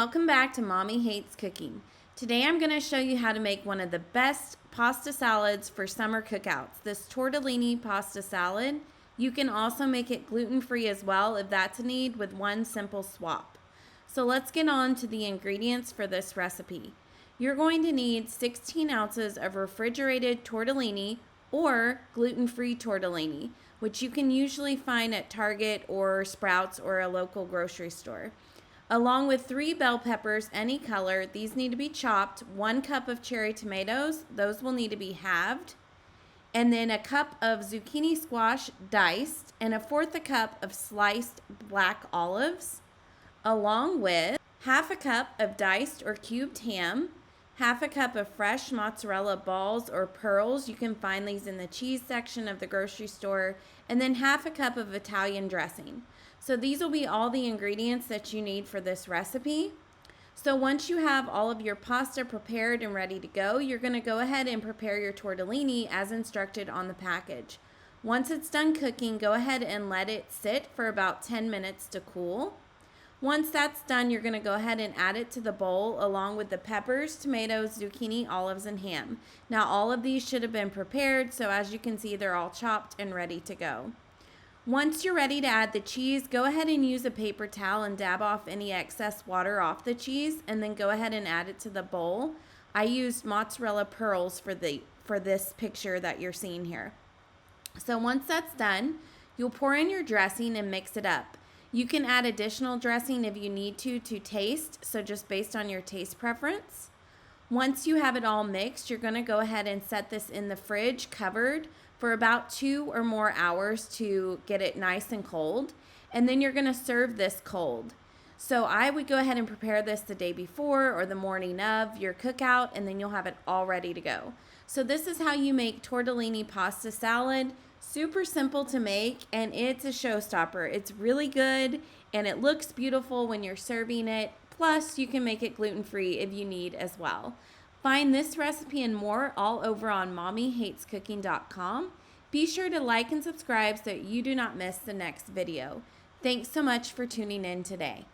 welcome back to Mommy Hates Cooking. Today I'm going to show you how to make one of the best pasta salads for summer cookouts, this tortellini pasta salad. You can also make it gluten-free as well if that's a need with one simple swap. So let's get on to the ingredients for this recipe. You're going to need 16 ounces of refrigerated tortellini or gluten-free tortellini, which you can usually find at Target or Sprouts or a local grocery store. Along with 3 bell peppers, any color. These need to be chopped. 1 cup of cherry tomatoes. Those will need to be halved. And then a cup of zucchini squash diced. And 1/4 cup of sliced black olives. Along with 1/2 cup of diced or cubed ham. 1/2 cup of fresh mozzarella balls or pearls. You can find these in the cheese section of the grocery store. And then 1/2 cup of Italian dressing. So these will be all the ingredients that you need for this recipe. So once you have all of your pasta prepared and ready to go, you're going to go ahead and prepare your tortellini as instructed on the package. Once it's done cooking, go ahead and let it sit for about 10 minutes to cool. Once that's done, you're going to go ahead and add it to the bowl along with the peppers, tomatoes, zucchini, olives, and ham. Now all of these should have been prepared, so as you can see, they're all chopped and ready to go. Once you're ready to add the cheese, go ahead and use a paper towel and dab off any excess water off the cheese, and then go ahead and add it to the bowl. I used mozzarella pearls for this picture that you're seeing here. So once that's done, you'll pour in your dressing and mix it up. You can add additional dressing if you need to taste, so just based on your taste preference. Once you have it all mixed, you're going to go ahead and set this in the fridge covered for about 2 or more hours to get it nice and cold. And then you're going to serve this cold. So I would go ahead and prepare this the day before or the morning of your cookout, and then you'll have it all ready to go. So this is how you make tortellini pasta salad. Super simple to make, and it's a showstopper. It's really good, and it looks beautiful when you're serving it. Plus, you can make it gluten-free if you need as well. Find this recipe and more all over on mommyhatescooking.com. Be sure to like and subscribe so you do not miss the next video. Thanks so much for tuning in today.